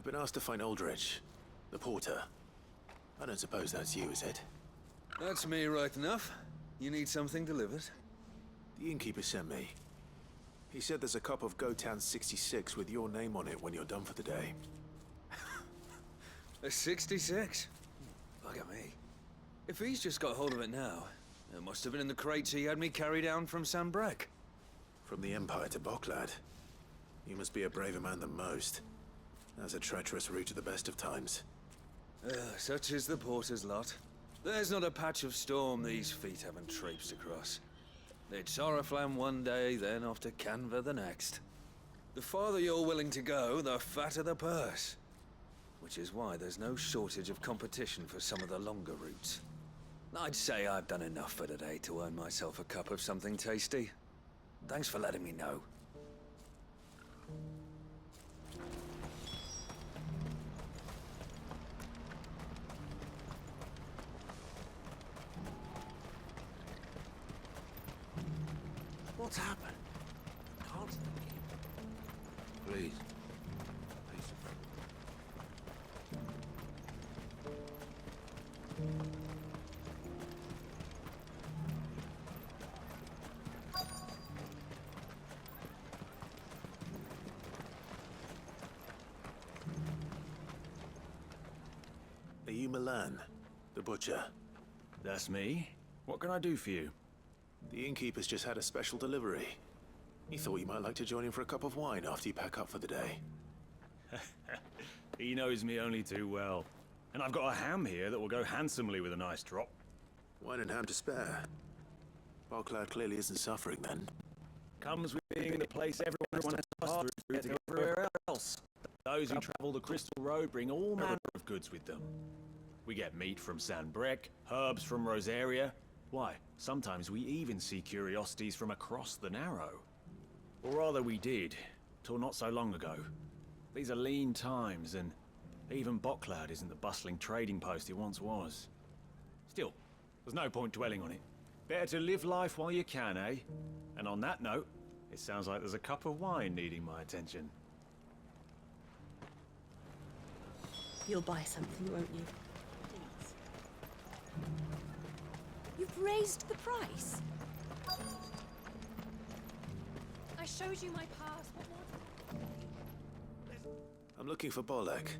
I've been asked to find Aldrich, the porter. I don't suppose that's you, is it? That's me right enough. You need something delivered? The innkeeper sent me. He said there's a cup of Gotan 66 with your name on it when you're done for the day. A 66? Look at me. If he's just got hold of it now, it must have been in the crates he had me carry down from Sanbrek. From the Empire to Boklad. You must be a braver man than most. That's a treacherous route to the best of times. Such is the porter's lot. There's not a patch of storm these feet haven't traipsed across. It's Oriflamme one day, then off to Canva the next. The farther you're willing to go, the fatter the purse. Which is why there's no shortage of competition for some of the longer routes. I'd say I've done enough for today to earn myself a cup of something tasty. Thanks for letting me know. What's happened? Constantly. Please. Please. Are you Milan, the butcher? That's me. What can I do for you? The innkeeper's just had a special delivery. He thought you might like to join him for a cup of wine after you pack up for the day. He knows me only too well. And I've got a ham here that will go handsomely with a nice drop. Wine and ham to spare. Boklad clearly isn't suffering then. Comes with being the place everyone has to pass through to get everywhere else. Those who travel the Crystal Road bring all manner of goods with them. We get meat from Sanbrek, herbs from Rosaria. Why, sometimes we even see curiosities from across the Narrow. Or rather we did, till not so long ago. These are lean times, and even Boklad isn't the bustling trading post it once was. Still, there's no point dwelling on it. Better to live life while you can, eh? And on that note, it sounds like there's a cup of wine needing my attention. You'll buy something, won't you? Please. You've raised the price. I showed you my pass. What more? I'm looking for Bolek.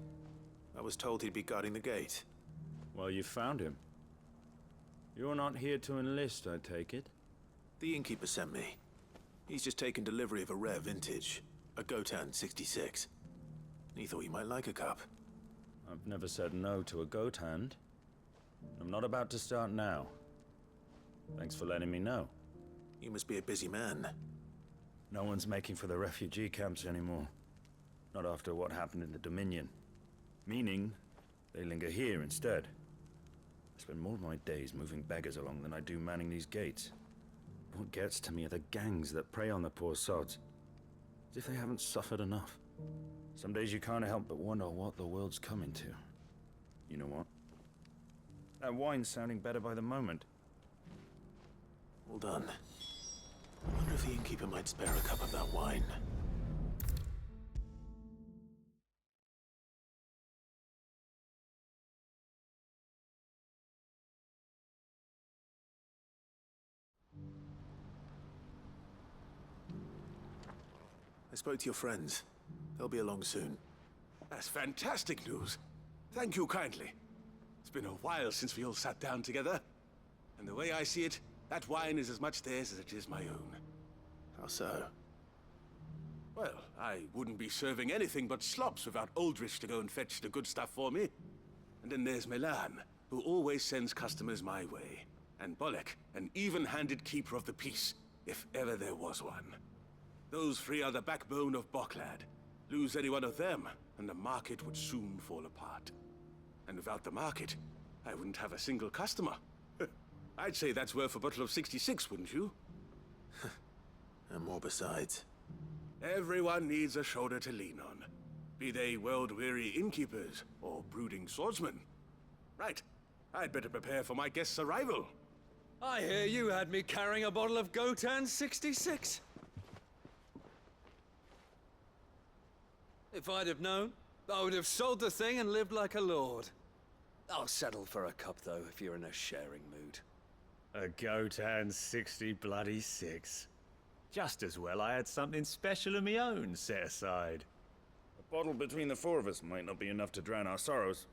I was told he'd be guarding the gate. Well, you found him. You're not here to enlist, I take it? The innkeeper sent me. He's just taken delivery of a rare vintage, a Gotan 66. He thought you might like a cup. I've never said no to a goat hand. I'm not about to start now. Thanks for letting me know. You must be a busy man. No one's making for the refugee camps anymore. Not after what happened in the Dominion. Meaning, they linger here instead. I spend more of my days moving beggars along than I do manning these gates. What gets to me are the gangs that prey on the poor sods. As if they haven't suffered enough. Some days you can't help but wonder what the world's coming to. You know what? That wine's sounding better by the moment. Well done. I wonder if the innkeeper might spare a cup of that wine. I spoke to your friends. They'll be along soon. That's fantastic news. Thank you kindly. It's been a while since we all sat down together. And the way I see it, that wine is as much theirs as it is my own. How so? Well, I wouldn't be serving anything but slops without Aldrich to go and fetch the good stuff for me. And then there's Milan, who always sends customers my way. And Bolek, an even-handed keeper of the peace, if ever there was one. Those three are the backbone of Boklad. Lose any one of them, and the market would soon fall apart. And without the market, I wouldn't have a single customer. I'd say that's worth a bottle of 66, wouldn't you? And more besides. Everyone needs a shoulder to lean on. Be they world-weary innkeepers or brooding swordsmen. Right. I'd better prepare for my guest's arrival. I hear you had me carrying a bottle of Gotan 66. If I'd have known, I would have sold the thing and lived like a lord. I'll settle for a cup, though, if you're in a sharing mood. A Gotan 60 bloody 6. Just as well I had something special of my own set aside. A bottle between the four of us might not be enough to drown our sorrows,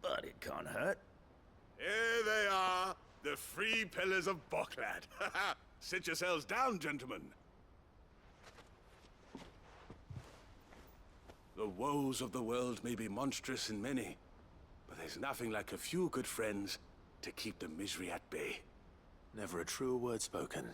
but it can't hurt. Here they are, the free pillars of Boklad. Sit yourselves down, gentlemen. The woes of the world may be monstrous and many, but there's nothing like a few good friends to keep the misery at bay. Never a truer word spoken.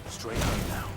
Straight home now.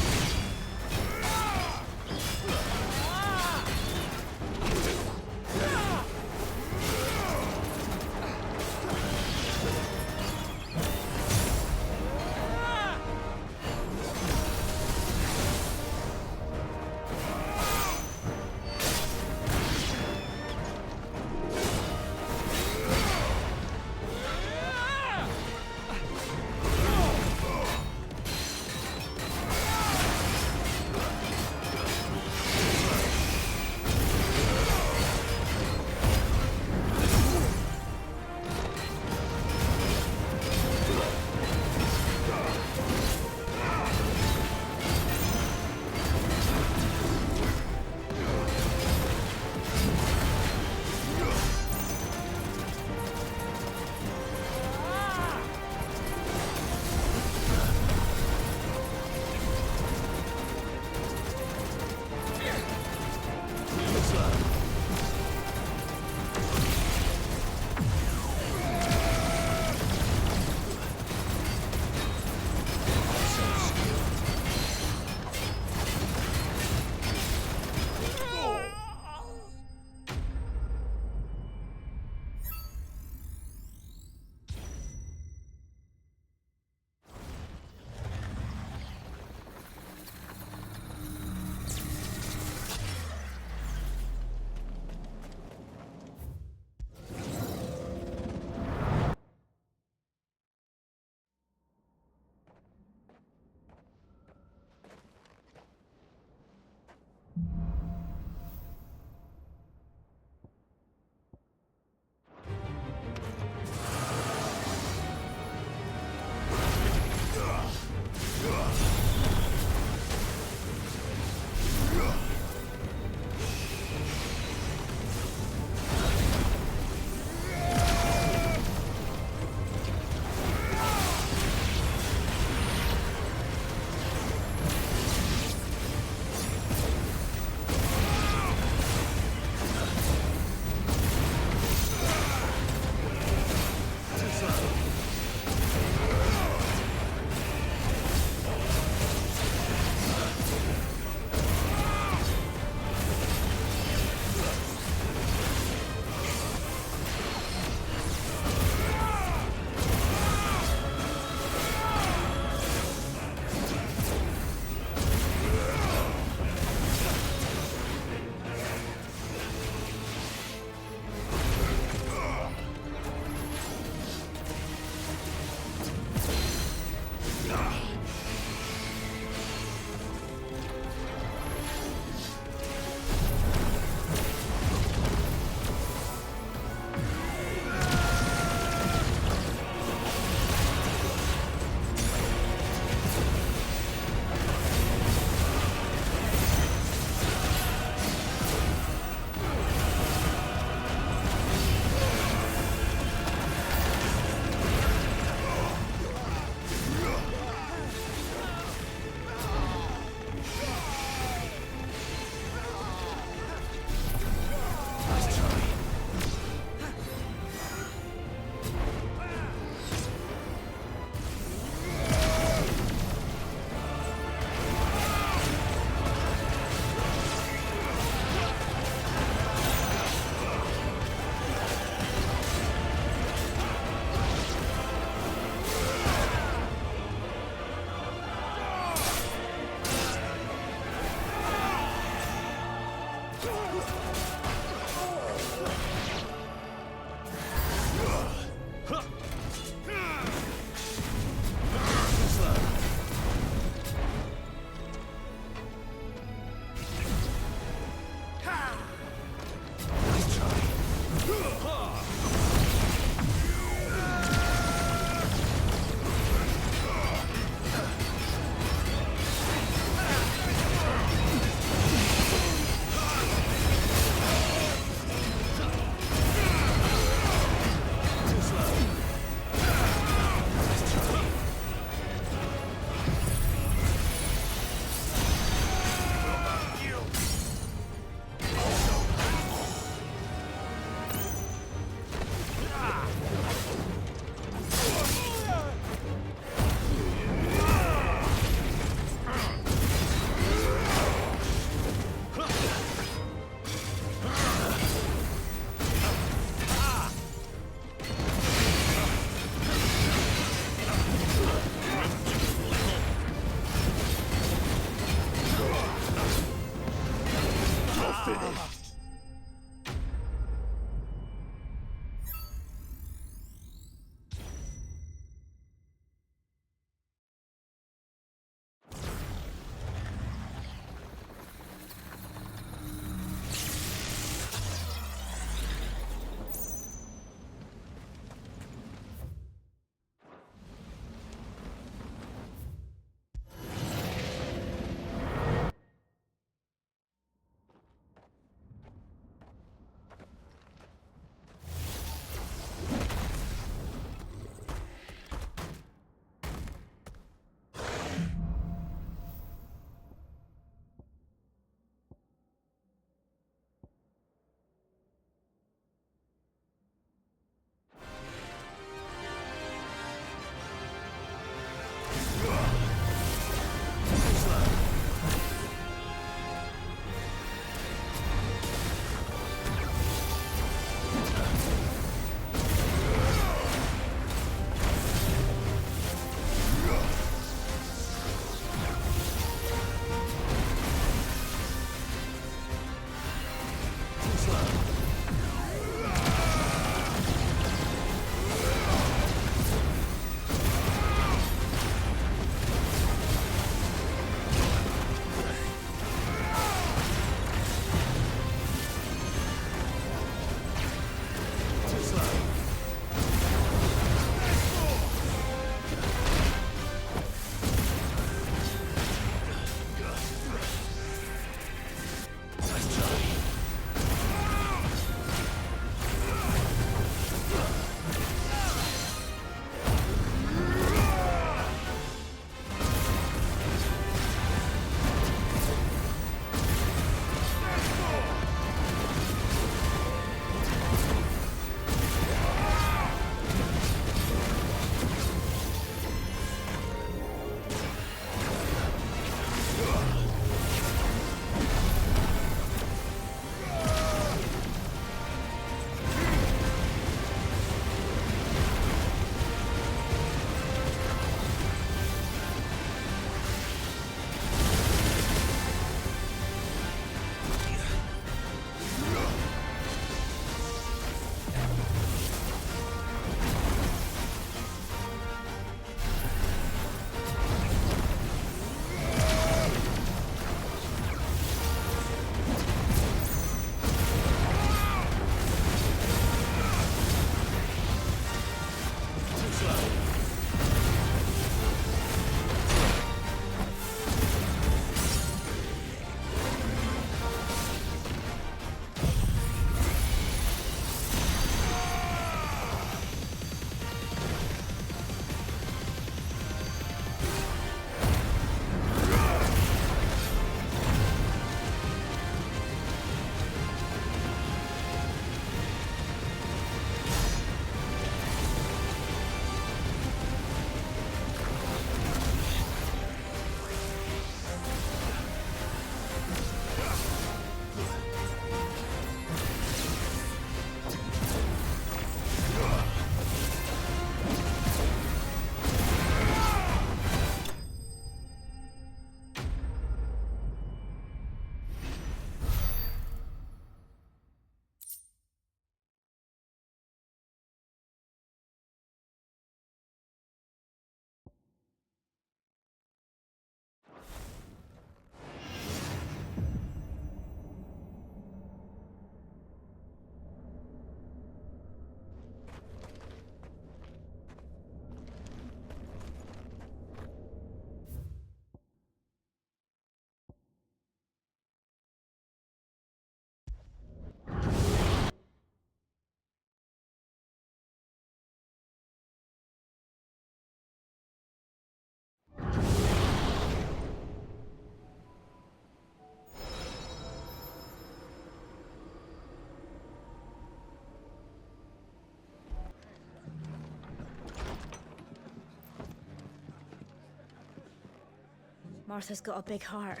Martha's got a big heart.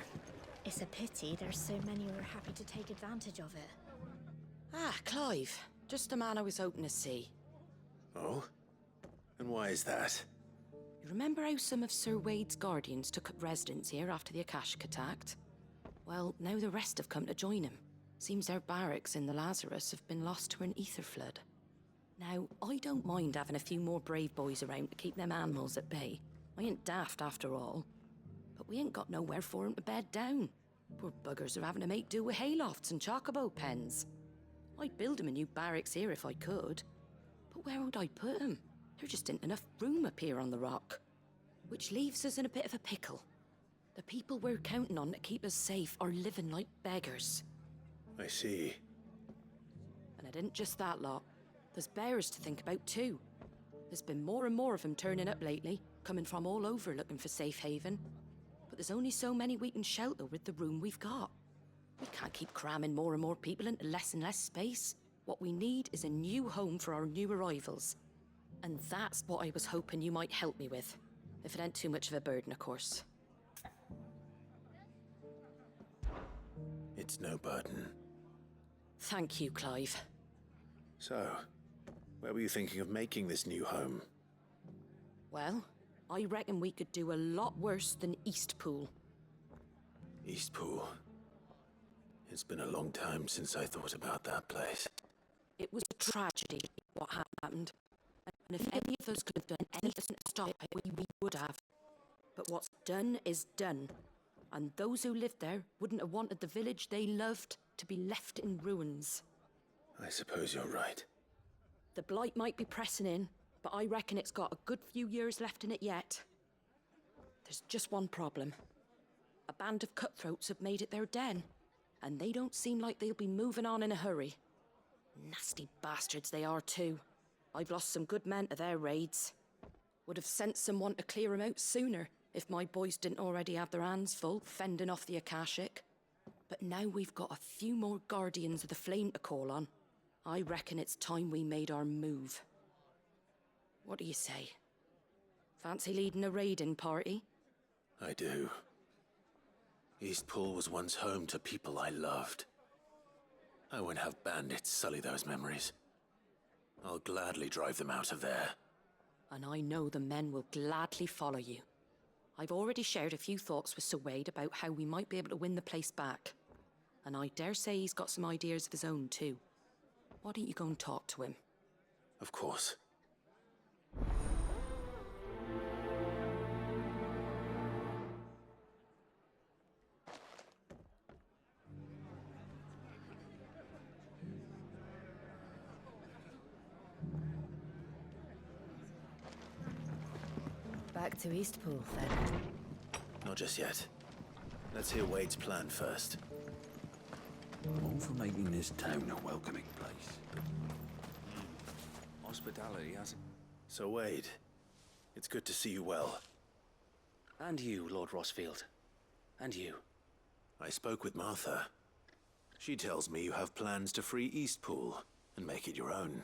It's a pity there's so many who are happy to take advantage of it. Ah, Clive. Just the man I was hoping to see. Oh? And why is that? You remember how some of Sir Wade's guardians took up residence here after the Akashic attacked? Well, now the rest have come to join him. Seems their barracks in the Lazarus have been lost to an ether flood. Now, I don't mind having a few more brave boys around to keep them animals at bay. I ain't daft after all. But we ain't got nowhere for 'em to bed down. Poor buggers are having to make do with haylofts and chocobo pens. I'd build 'em a new barracks here if I could. But where would I put 'em? There just ain't enough room up here on the rock. Which leaves us in a bit of a pickle. The people we're counting on to keep us safe are living like beggars. I see. And it isn't just that lot. There's bears to think about too. There's been more and more of them turning up lately, coming from all over looking for safe haven. But there's only so many we can shelter with the room we've got. We can't keep cramming more and more people into less and less space. What we need is a new home for our new arrivals. And that's what I was hoping you might help me with. If it ain't too much of a burden, of course. It's no burden. Thank you, Clive. So, where were you thinking of making this new home? Well, I reckon we could do a lot worse than Eastpool. Eastpool. It's been a long time since I thought about that place. It was a tragedy, what happened. And if any of us could have done anything to stop it, we would have. But what's done is done. And those who lived there wouldn't have wanted the village they loved to be left in ruins. I suppose you're right. The blight might be pressing in, but I reckon it's got a good few years left in it yet. There's just one problem. A band of cutthroats have made it their den, and they don't seem like they'll be moving on in a hurry. Nasty bastards they are too. I've lost some good men to their raids. Would have sent someone to clear 'em out sooner, if my boys didn't already have their hands full fending off the Akashic. But now we've got a few more Guardians of the Flame to call on. I reckon it's time we made our move. What do you say? Fancy leading a raiding party? I do. Eastpool was once home to people I loved. I won't have bandits sully those memories. I'll gladly drive them out of there. And I know the men will gladly follow you. I've already shared a few thoughts with Sir Wade about how we might be able to win the place back. And I dare say he's got some ideas of his own too. Why don't you go and talk to him? Of course. Back to Eastpool, then. Not just yet. Let's hear Wade's plan first. All for making this town a welcoming place. Hospitality has it. So Wade, it's good to see you well. And you, Lord Rossfield. And you. I spoke with Martha. She tells me you have plans to free Eastpool and make it your own.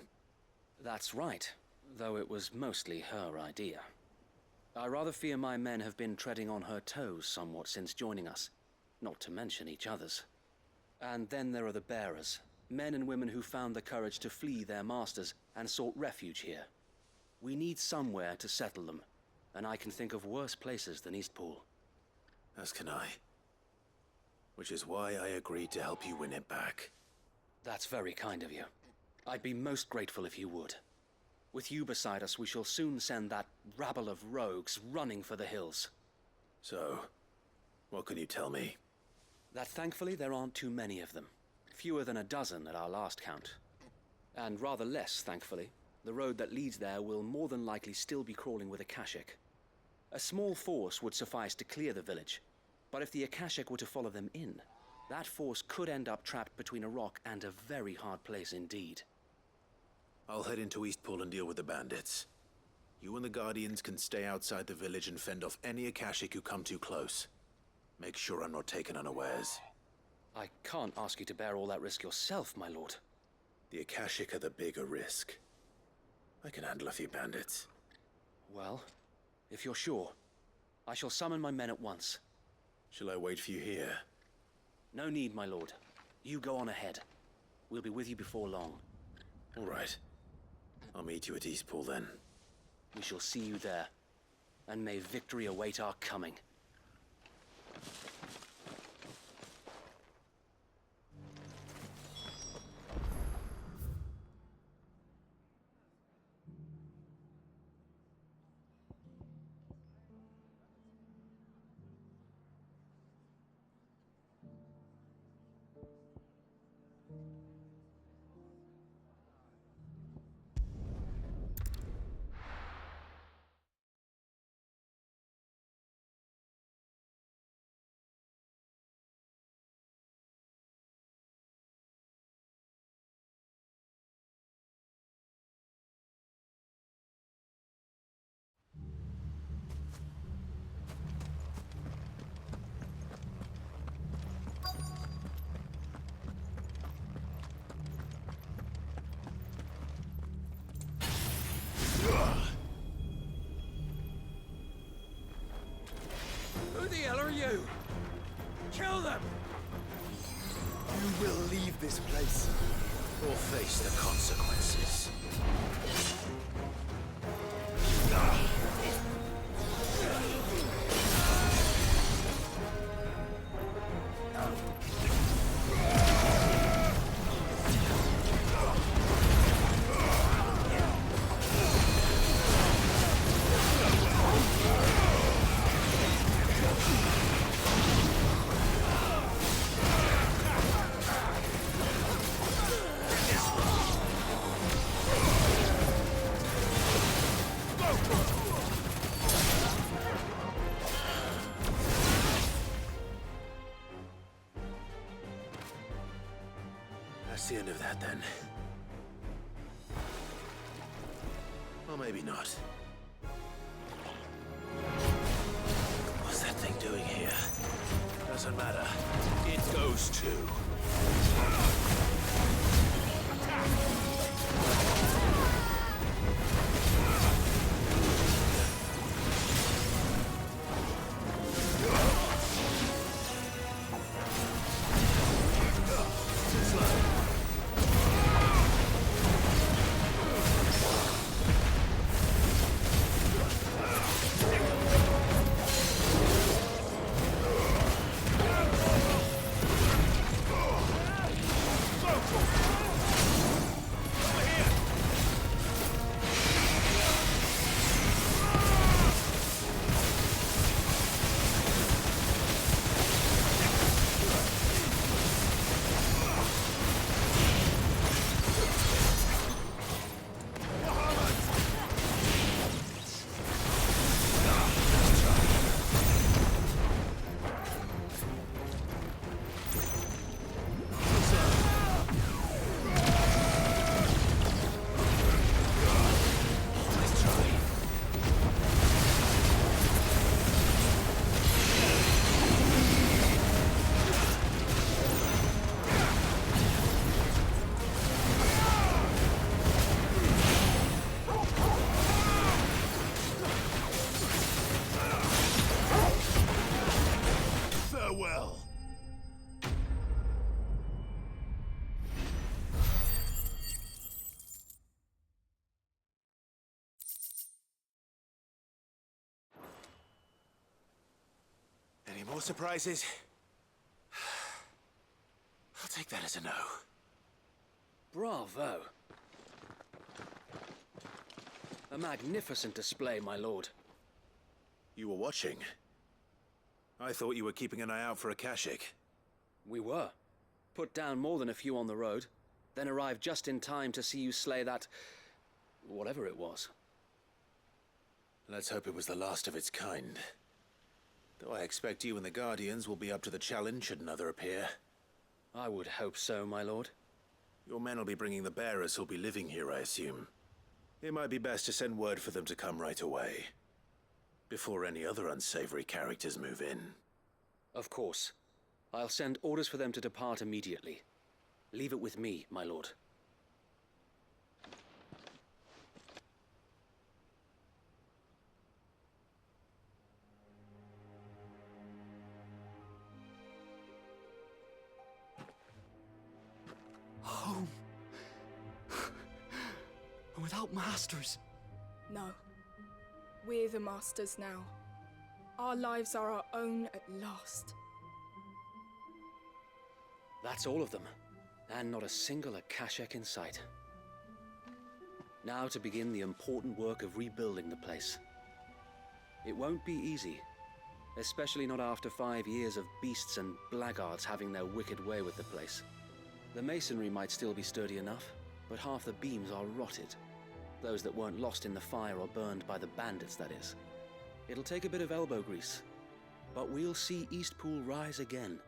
That's right, though it was mostly her idea. I rather fear my men have been treading on her toes somewhat since joining us, not to mention each other's. And then there are the bearers, men and women who found the courage to flee their masters and sought refuge here. We need somewhere to settle them, and I can think of worse places than Eastpool. As can I. Which is why I agreed to help you win it back. That's very kind of you. I'd be most grateful if you would. With you beside us, we shall soon send that rabble of rogues running for the hills. So, what can you tell me? That thankfully there aren't too many of them. Fewer than a dozen at our last count. And rather less, thankfully. The road that leads there will more than likely still be crawling with Akashic. A small force would suffice to clear the village. But if the Akashic were to follow them in, that force could end up trapped between a rock and a very hard place indeed. I'll head into Eastpool and deal with the bandits. You and the Guardians can stay outside the village and fend off any Akashic who come too close. Make sure I'm not taken unawares. I can't ask you to bear all that risk yourself, my lord. The Akashic are the bigger risk. I can handle a few bandits. Well, if you're sure, I shall summon my men at once. Shall I wait for you here? No need, my lord. You go on ahead. We'll be with you before long. All right. I'll meet you at Eastpool then. We shall see you there. And may victory await our coming. the hell are you? Kill them! You will leave this place. Or face the consequences. That's the end of that, then. Or maybe not. What's that thing doing here? Doesn't matter. It goes too. Any more surprises? I'll take that as a no. Bravo. A magnificent display, my lord. You were watching. I thought you were keeping an eye out for Akashic. We were. Put down more than a few on the road, then arrived just in time to see you slay that... whatever it was. Let's hope it was the last of its kind. Though I expect you and the Guardians will be up to the challenge should another appear. I would hope so, my lord. Your men will be bringing the bearers who'll be living here, I assume. It might be best to send word for them to come right away, before any other unsavory characters move in. Of course. I'll send orders for them to depart immediately. Leave it with me, my lord. Home. Without masters. No. We're the masters now. Our lives are our own at last. That's all of them, and not a single Akashic in sight. Now to begin the important work of rebuilding the place. It won't be easy, especially not after 5 years of beasts and blackguards having their wicked way with the place. The masonry might still be sturdy enough, but half the beams are rotted. Those that weren't lost in the fire or burned by the bandits, that is. It'll take a bit of elbow grease, but we'll see Eastpool rise again.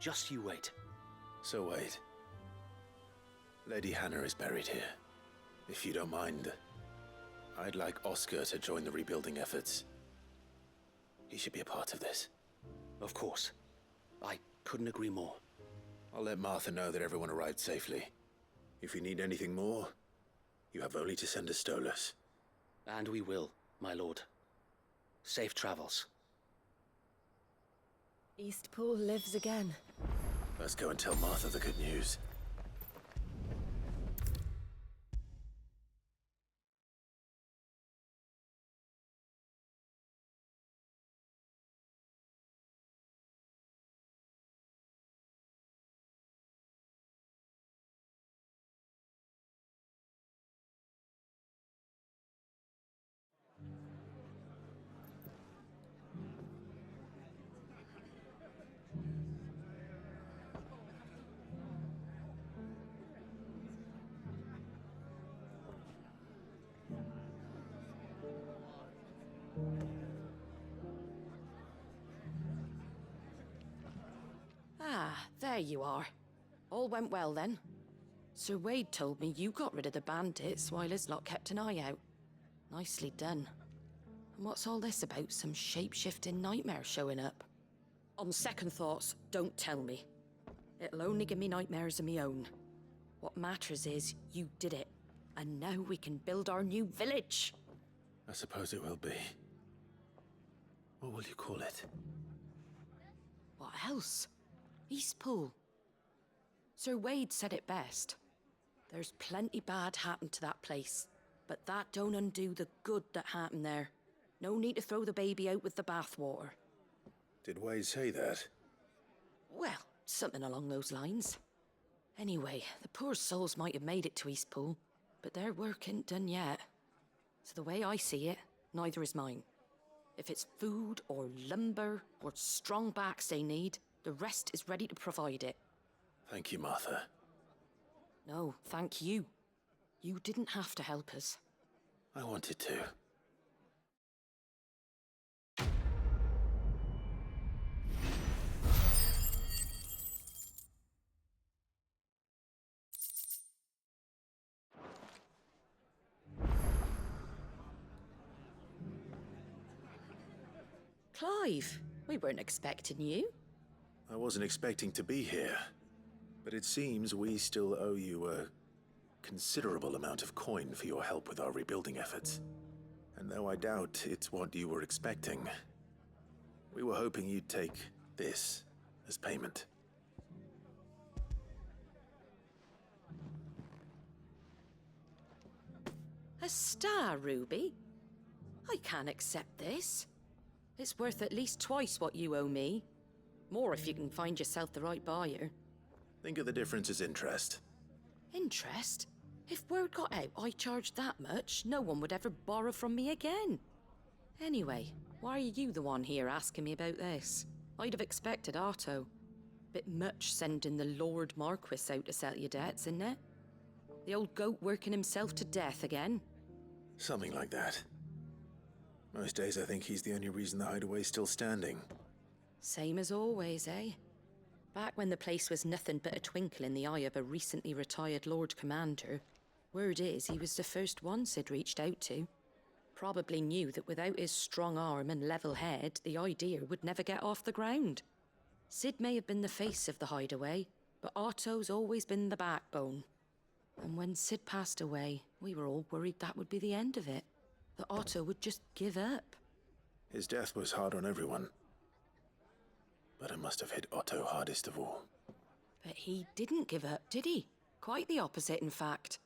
Just you wait. So wait. Lady Hannah is buried here. If you don't mind, I'd like Oscar to join the rebuilding efforts. He should be a part of this. Of course. I couldn't agree more. I'll let Martha know that everyone arrived safely. If you need anything more, you have only to send a Stolas. And we will, my lord. Safe travels. Eastpool lives again. Let's go and tell Martha the good news. Ah, there you are. All went well then. Sir Wade told me you got rid of the bandits while his lot kept an eye out. Nicely done. And what's all this about some shape-shifting nightmare showing up? On second thoughts, don't tell me. It'll only give me nightmares of me own. What matters is you did it. And now we can build our new village. I suppose it will be. What will you call it? What else? Eastpool. Sir Wade said it best. There's plenty bad happened to that place, but that don't undo the good that happened there. No need to throw the baby out with the bathwater. Did Wade say that? Well, something along those lines. Anyway, the poor souls might have made it to Eastpool, but their work ain't done yet. So the way I see it, neither is mine. If it's food or lumber or strong backs they need, the rest is ready to provide it. Thank you, Martha. No, thank you. You didn't have to help us. I wanted to. Clive, we weren't expecting you. I wasn't expecting to be here, but it seems we still owe you a considerable amount of coin for your help with our rebuilding efforts. And though I doubt it's what you were expecting, we were hoping you'd take this as payment. A star ruby? I can't accept this. It's worth at least twice what you owe me. More if you can find yourself the right buyer. Think of the difference as interest. Interest? If word got out I charged that much, no one would ever borrow from me again. Anyway, why are you the one here asking me about this? I'd have expected Otto. Bit much sending the Lord Marquis out to settle your debts, isn't it? The old goat working himself to death again? Something like that. Most days I think he's the only reason the hideaway's still standing. Same as always, eh? Back when the place was nothing but a twinkle in the eye of a recently retired Lord Commander, word is he was the first one Sid reached out to. Probably knew that without his strong arm and level head, the idea would never get off the ground. Sid may have been the face of the hideaway, but Otto's always been the backbone. And when Sid passed away, we were all worried that would be the end of it. That Otto would just give up. His death was hard on everyone. But it must have hit Otto hardest of all. But he didn't give up, did he? Quite the opposite, in fact.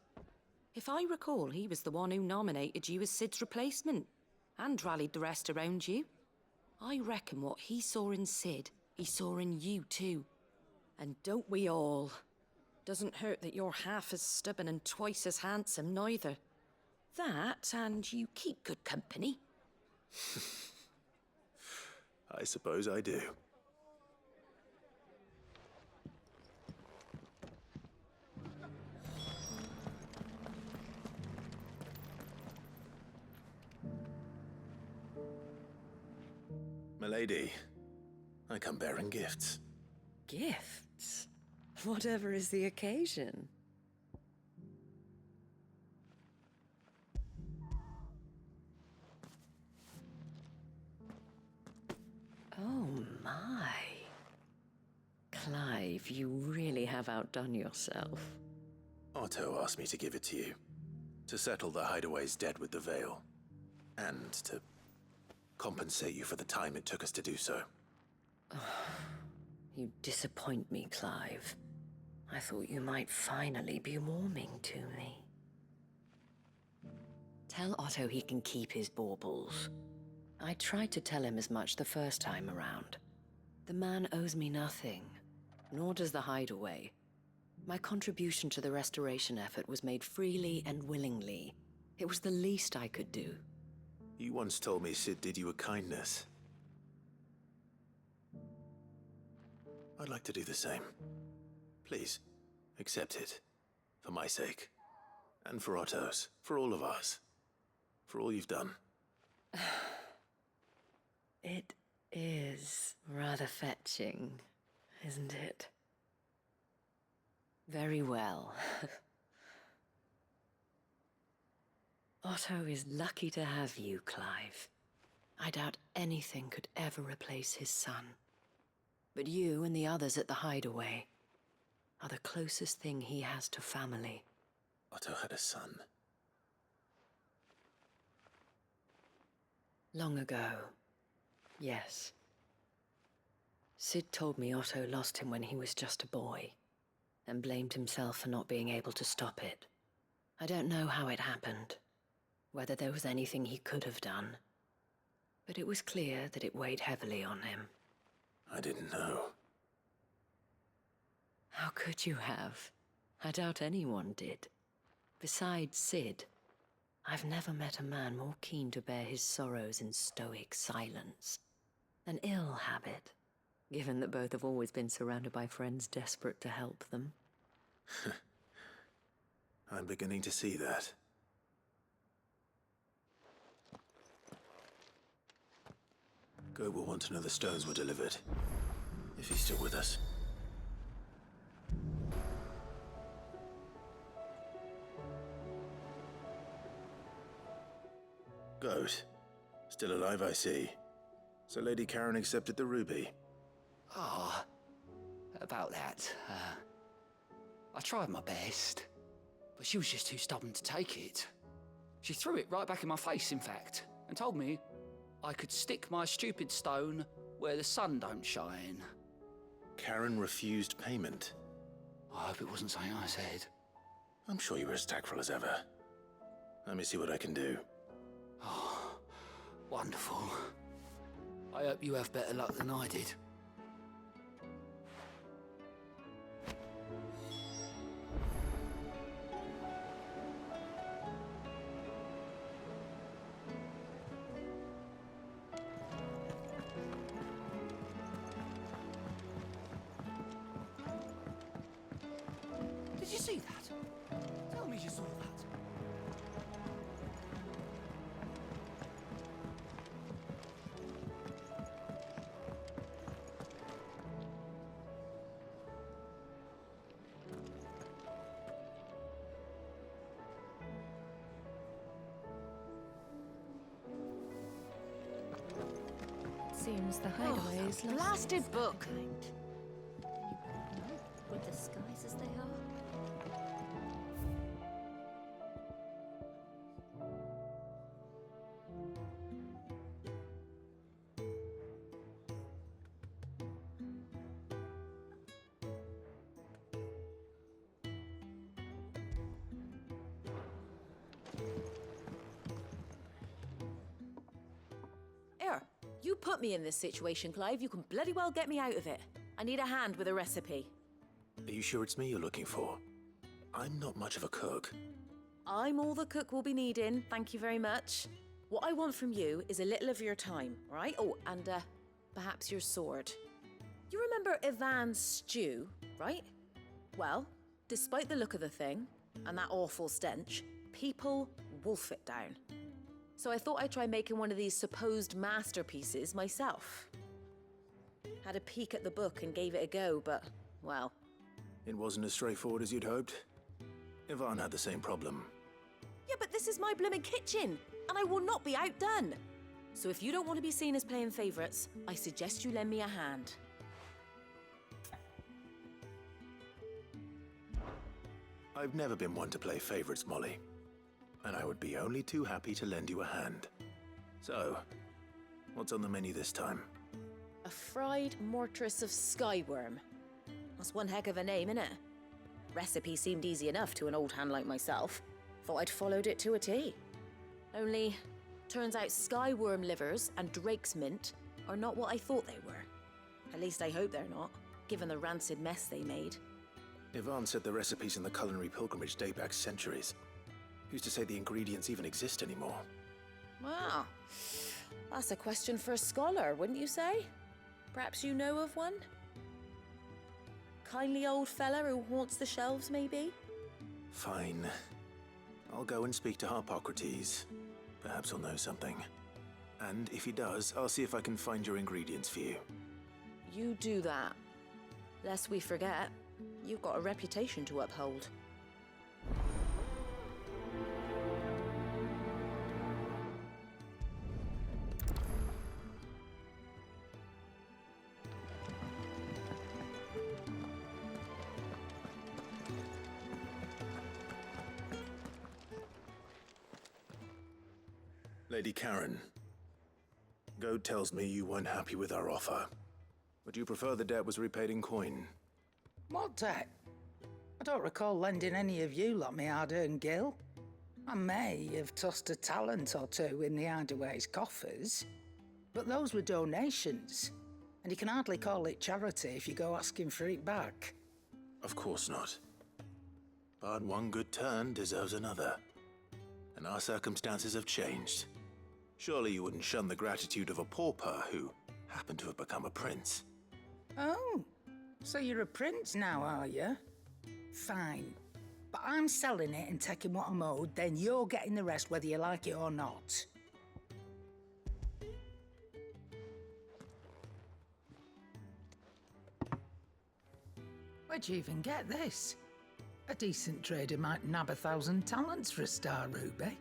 If I recall, he was the one who nominated you as Sid's replacement, and rallied the rest around you. I reckon what he saw in Sid, he saw in you too. And don't we all? Doesn't hurt that you're half as stubborn and twice as handsome, neither. That, and you keep good company. I suppose I do. Milady, I come bearing gifts. Gifts? Whatever is the occasion. Oh my. Clive, you really have outdone yourself. Otto asked me to give it to you. To settle the hideaway's debt with the Veil. And to compensate you for the time it took us to do so. You disappoint me, Clive. I thought you might finally be warming to me. Tell Otto he can keep his baubles. I tried to tell him as much the first time around. The man owes me nothing, nor does the Hideaway. My contribution to the restoration effort was made freely and willingly. It was the least I could do. You once told me Sid did you a kindness. I'd like to do the same. Please, accept it. For my sake. And for Otto's. For all of us. For all you've done. It is rather fetching, isn't it? Very well. Otto is lucky to have you, Clive. I doubt anything could ever replace his son. But you and the others at the Hideaway are the closest thing he has to family. Otto had a son. Long ago, yes. Sid told me Otto lost him when he was just a boy, and blamed himself for not being able to stop it. I don't know how it happened, whether there was anything he could have done, but it was clear that it weighed heavily on him. I didn't know. How could you have? I doubt anyone did. Besides Sid, I've never met a man more keen to bear his sorrows in stoic silence. An ill habit, given that both have always been surrounded by friends desperate to help them. I'm beginning to see that. Goat will want to know the stones were delivered. If he's still with us. Goat. Still alive, I see. So Lady Karen accepted the ruby. Ah, about that. I tried my best, but she was just too stubborn to take it. She threw it right back in my face, in fact, and told me I could stick my stupid stone where the sun don't shine. Karen refused payment. I hope it wasn't something I said. I'm sure you were as tactful as ever. Let me see what I can do. Oh, wonderful. I hope you have better luck than I did. Did you see that? Tell me you saw that. Seems the Hideaway is lost. Blasted book! With the skies as they are. Here, you put me in this situation, Clive. You can bloody well get me out of it. I need a hand with a recipe. Are you sure it's me you're looking for? I'm not much of a cook. I'm all the cook will be needing, thank you very much. What I want from you is a little of your time, right? Oh, and perhaps your sword. You remember Ivan's stew, right? Well, despite the look of the thing, and that awful stench, people wolf it down. So I thought I'd try making one of these supposed masterpieces myself. Had a peek at the book and gave it a go, but, well... It wasn't as straightforward as you'd hoped. Ivan had the same problem. Yeah, but this is my blooming kitchen, and I will not be outdone. So if you don't want to be seen as playing favourites, I suggest you lend me a hand. I've never been one to play favourites, Molly. And I would be only too happy to lend you a hand. So, what's on the menu this time? A fried mortress of skyworm. That's one heck of a name, innit? Recipe seemed easy enough to an old hand like myself. Thought I'd followed it to a T. Only, turns out skyworm livers and drake's mint are not what I thought they were. At least I hope they're not, given the rancid mess they made. Yvonne said the recipes in the culinary pilgrimage date back centuries. Who's to say the ingredients even exist anymore? Wow. That's a question for a scholar, wouldn't you say? Perhaps you know of one? Kindly old fella who haunts the shelves, maybe? Fine. I'll go and speak to Harpocrates. Perhaps he'll know something. And if he does, I'll see if I can find your ingredients for you. You do that. Lest we forget, you've got a reputation to uphold. Lady Karen, Goad tells me you weren't happy with our offer. Would you prefer the debt was repaid in coin? What debt? I don't recall lending any of you lot me hard-earned gil. I may have tossed a talent or two in the Hideaway's coffers, but those were donations, and you can hardly call it charity if you go asking for it back. Of course not. But one good turn deserves another. And our circumstances have changed. Surely you wouldn't shun the gratitude of a pauper who happened to have become a prince. Oh, so you're a prince now, are you? Fine. But I'm selling it and taking what I'm owed, then you're getting the rest whether you like it or not. Where'd you even get this? A decent trader might nab 1,000 talents for a star ruby.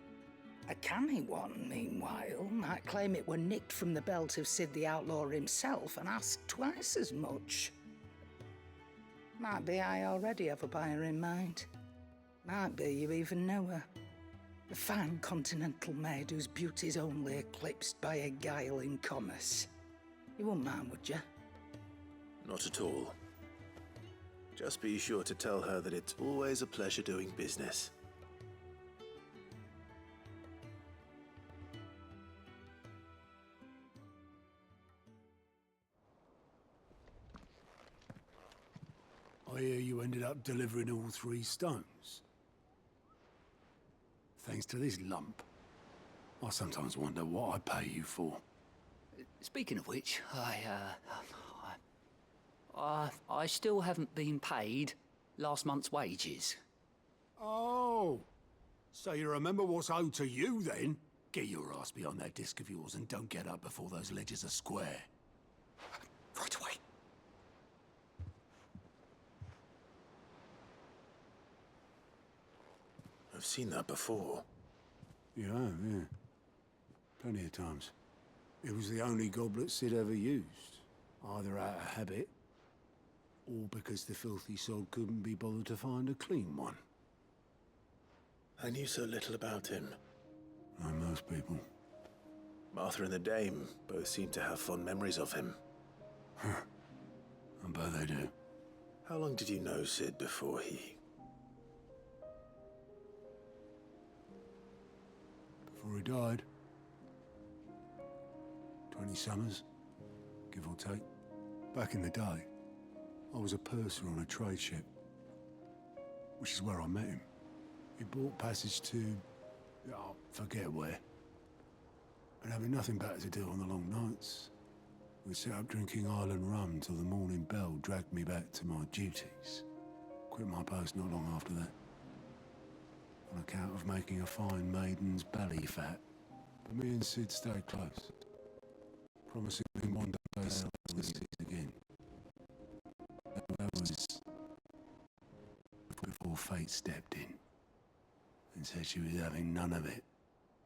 A canny one, meanwhile, might claim it were nicked from the belt of Sid the Outlaw himself and ask twice as much. Might be I already have a buyer in mind. Might be you even know her. A fine continental maid whose beauty's only eclipsed by a guile in commerce. You wouldn't mind, would you? Not at all. Just be sure to tell her that it's always a pleasure doing business. I hear you ended up delivering all 3 stones. Thanks to this lump. I sometimes wonder what I pay you for. Speaking of which, I still haven't been paid last month's wages. Oh, so you remember what's owed to you then? Get your ass behind that disc of yours and don't get up before those ledgers are square. Right away. I've seen that before. You have, yeah. Plenty of times. It was the only goblet Sid ever used. Either out of habit, or because the filthy sod couldn't be bothered to find a clean one. I knew so little about him. Like most people. Martha and the Dame both seem to have fond memories of him. I bet they do. How long did you know Sid before he... Before he died. 20 summers, give or take. Back in the day, I was a purser on a trade ship, which is where I met him. He bought passage to, forget where. And having nothing better to do on the long nights, we set up drinking island rum till the morning bell dragged me back to my duties. Quit my post not long after that, on account of making a fine maiden's belly fat. But me and Sid stayed close, promising him one day to sail the seas again. That was before fate stepped in and said she was having none of it.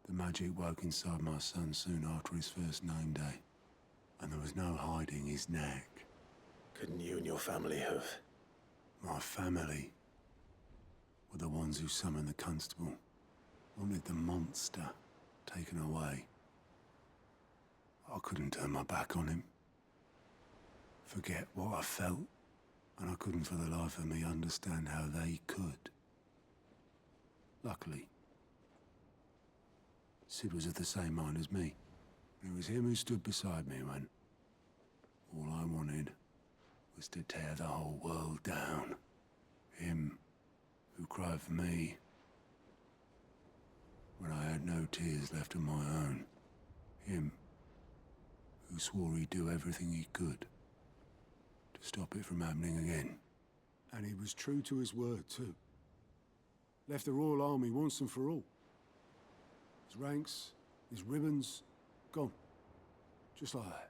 The magic woke inside my son soon after his first name day, and there was no hiding his knack. Couldn't you and your family have... My family were the ones who summoned the constable, wanted the monster taken away. I couldn't turn my back on him. forget what I felt, and I couldn't for the life of me understand how they could. Luckily, Sid was of the same mind as me. It was him who stood beside me when all I wanted was to tear the whole world down. Him who cried for me when I had no tears left of my own. Him who swore he'd do everything he could to stop it from happening again. And he was true to his word, too. Left the Royal Army once and for all. His ranks, his ribbons, gone. Just like that.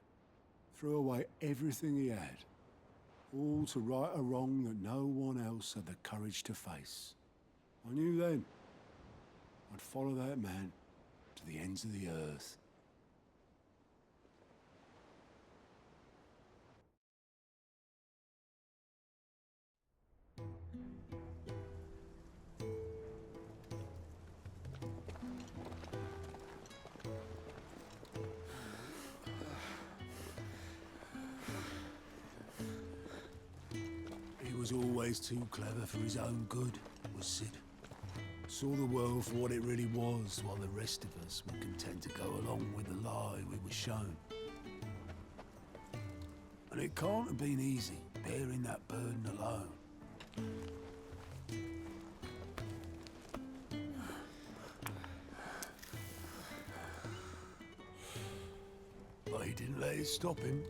Threw away everything he had. All to right a wrong that no one else had the courage to face. I knew then I'd follow that man to the ends of the earth. He was always too clever for his own good, was Sid. Saw the world for what it really was, while the rest of us were content to go along with the lie we were shown. And it can't have been easy, bearing that burden alone. But he didn't let it stop him.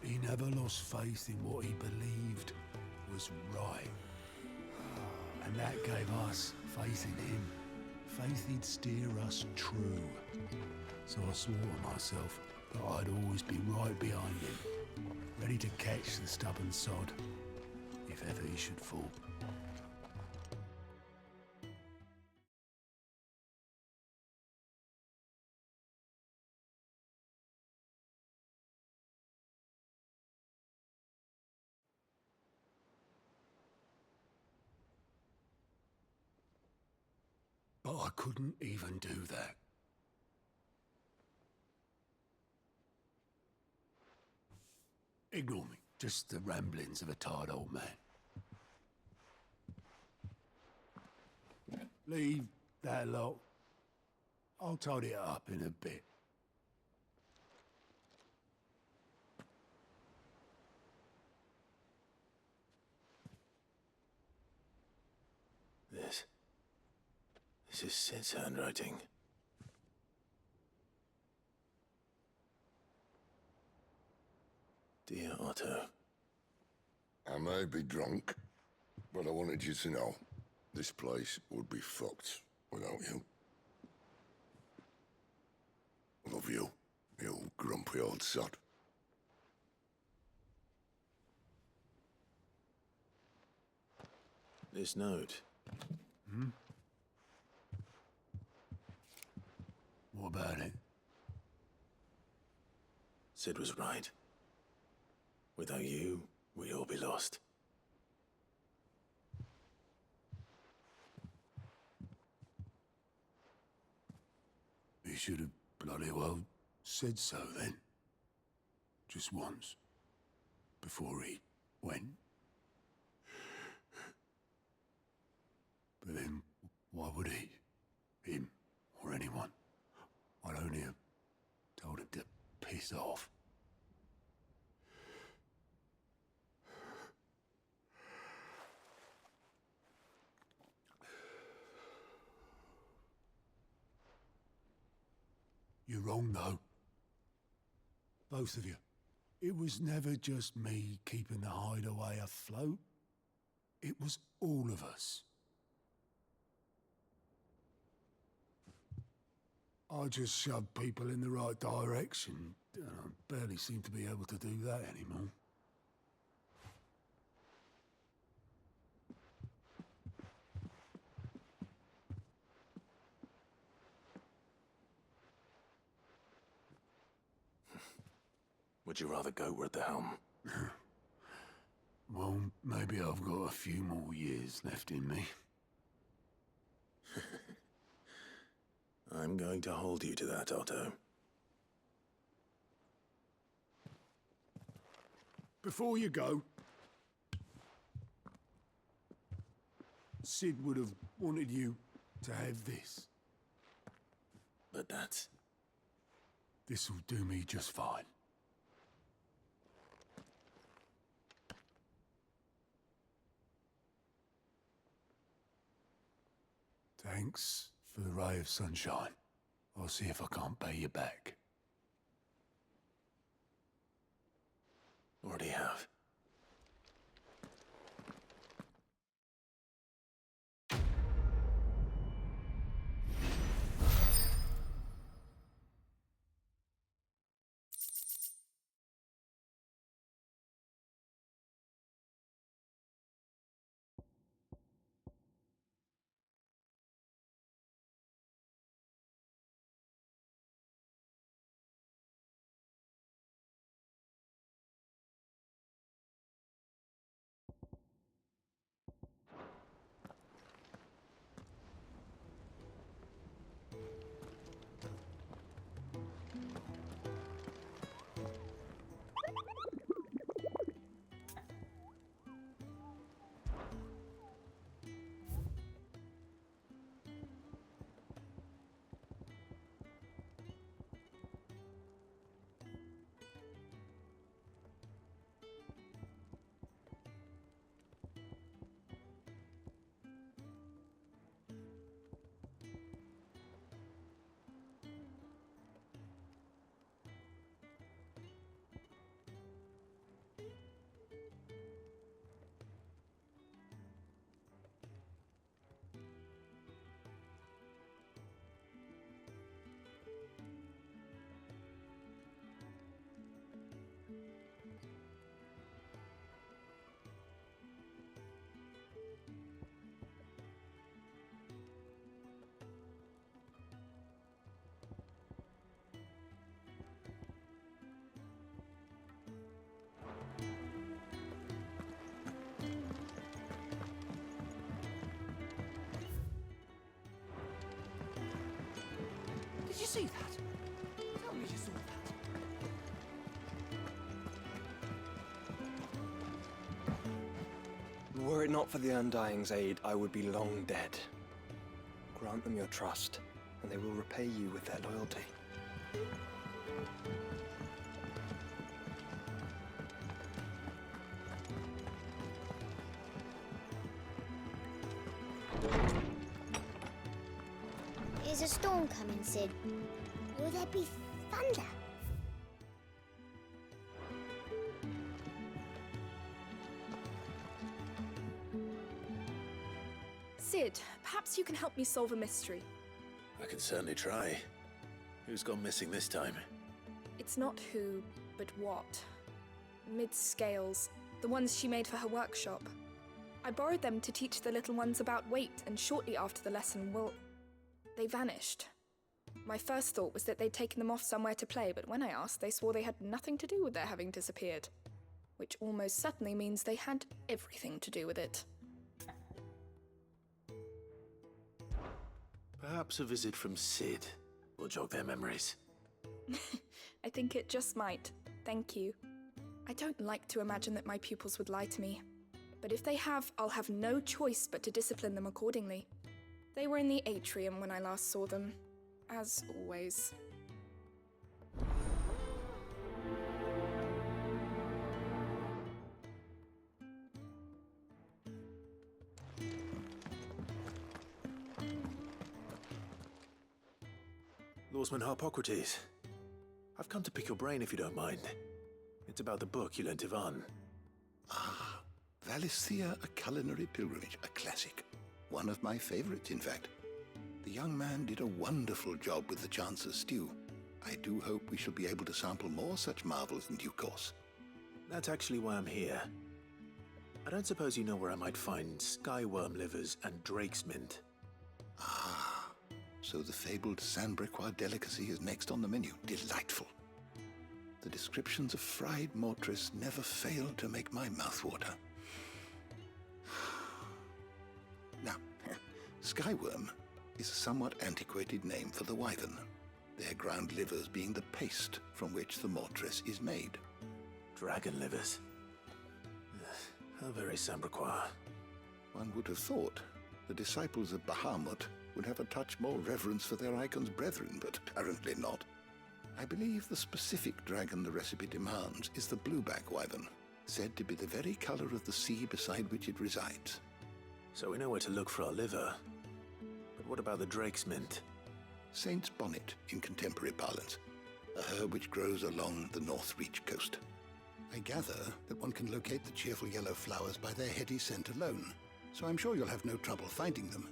He never lost faith in what he believed was right. And that gave us faith in him. Faith he'd steer us true. So I swore to myself that I'd always be right behind him, ready to catch the stubborn sod, if ever he should fall. But I couldn't even do that. Ignore me. Just the ramblings of a tired old man. Leave that lot. I'll tidy it up in a bit. This is Sid's handwriting. Dear Otto. I may be drunk, but I wanted you to know this place would be fucked without you. Love you, you grumpy old sod. This note. What about it? Sid was right. Without you, we'd all be lost. He should have bloody well said so then. Just once. Before he went. But then, why would he? Him, or anyone? I'd only have told him to piss off. You're wrong, though. Both of you. It was never just me keeping the hideaway afloat. It was all of us. I just shoved people in the right direction, and I barely seem to be able to do that anymore. Would you rather go at the helm? Well, maybe I've got a few more years left in me. I'm going to hold you to that, Otto. Before you go, Sid would have wanted you to have this. But that's... This'll do me just fine. Thanks for the ray of sunshine. I'll see if I can't pay you back. Already have. Did you see that? Tell me you saw that. Were it not for the Undying's aid, I would be long dead. Grant them your trust, and they will repay you with their loyalty. Is a storm coming, Sid? Will there be thunder? Sid, perhaps you can help me solve a mystery. I can certainly try. Who's gone missing this time? It's not who, but what. Mid's scales, the ones she made for her workshop. I borrowed them to teach the little ones about weight, and shortly after the lesson, well, they vanished. My first thought was that they'd taken them off somewhere to play, but when I asked, they swore they had nothing to do with their having disappeared. Which almost certainly means they had everything to do with it. Perhaps a visit from Sid will jog their memories. I think it just might. Thank you. I don't like to imagine that my pupils would lie to me. But if they have, I'll have no choice but to discipline them accordingly. They were in the atrium when I last saw them, as always. Lawsman Harpocrates, I've come to pick your brain if you don't mind. It's about the book you lent Ivan. Ah, Valisthea, A Culinary Pilgrimage, a classic. One of my favorites, in fact. The young man did a wonderful job with the Chance's stew. I do hope we shall be able to sample more such marvels in due course. That's actually why I'm here. I don't suppose you know where I might find skyworm livers and drake's mint. Ah, so the fabled Sandbrequois delicacy is next on the menu. Delightful. The descriptions of fried mortress never fail to make my mouth water. Now, skyworm is a somewhat antiquated name for the wyvern, their ground livers being the paste from which the mortress is made. Dragon livers? How very Sambraquois. One would have thought the disciples of Bahamut would have a touch more reverence for their icon's brethren, but apparently not. I believe the specific dragon the recipe demands is the blueback wyvern, said to be the very color of the sea beside which it resides. So we know where to look for our liver. But what about the drake's mint? Saint's bonnet in contemporary parlance, a herb which grows along the North Reach coast. I gather that one can locate the cheerful yellow flowers by their heady scent alone, so I'm sure you'll have no trouble finding them.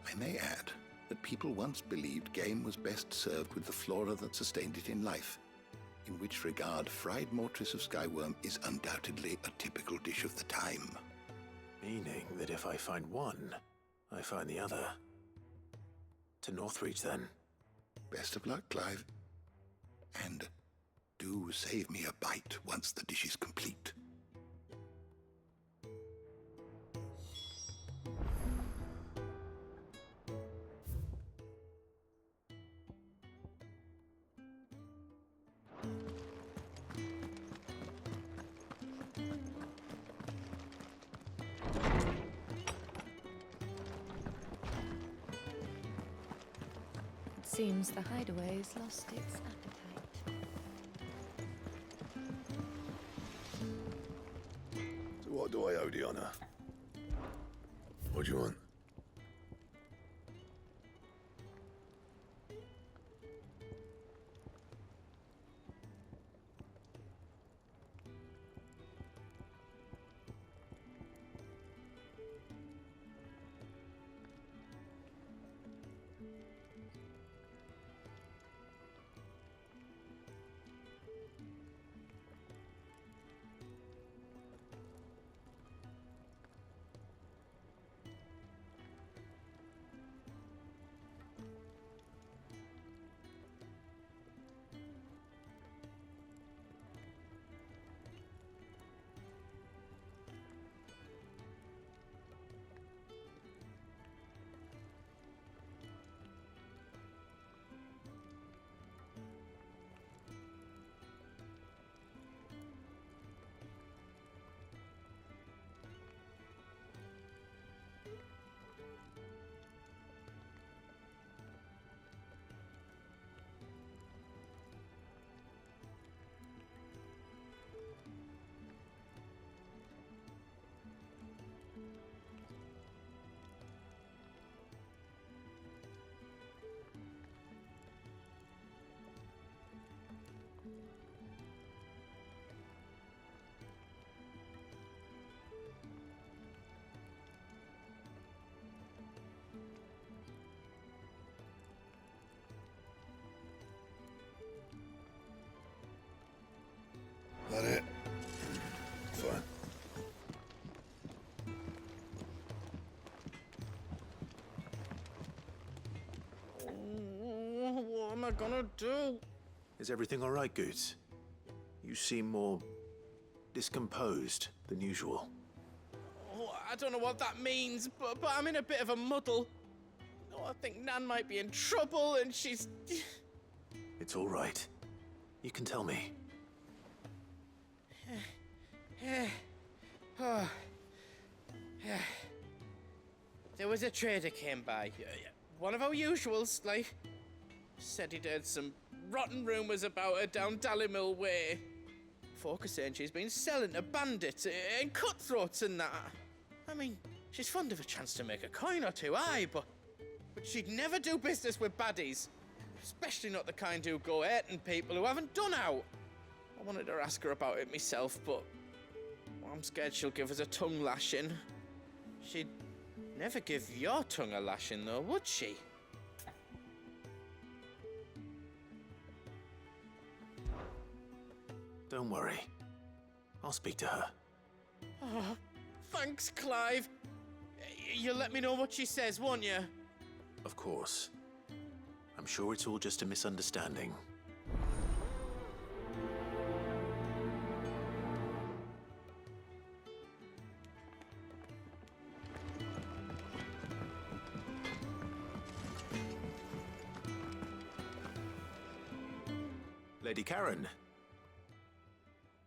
I may add that people once believed game was best served with the flora that sustained it in life, in which regard fried mortress of skyworm is undoubtedly a typical dish of the time. Meaning that if I find one, I find the other. To Northreach, then. Best of luck, Clive. And do save me a bite once the dish is complete. Seems the hideaway's lost its appetite. So what do I owe the honor? What do you want? That it? Fine. What am I gonna do? Is everything all right, Goots? You seem more discomposed than usual. Oh, I don't know what that means, but I'm in a bit of a muddle. Oh, I think Nan might be in trouble, and she's... It's all right. You can tell me. There was a trader came by. One of our usuals, like. Said he'd heard some rotten rumours about her down Dallymill Way. Folk are saying she's been selling to bandits and cutthroats and that. I mean, she's fond of a chance to make a coin or two, aye, but she'd never do business with baddies. Especially not the kind who go hurting people who haven't done out. I wanted to ask her about it myself, but I'm scared she'll give us a tongue lashing. She'd never give your tongue a lashing, though, would she? Don't worry. I'll speak to her. Oh, thanks, Clive. You'll let me know what she says, won't you? Of course. I'm sure it's all just a misunderstanding. Lady Karen.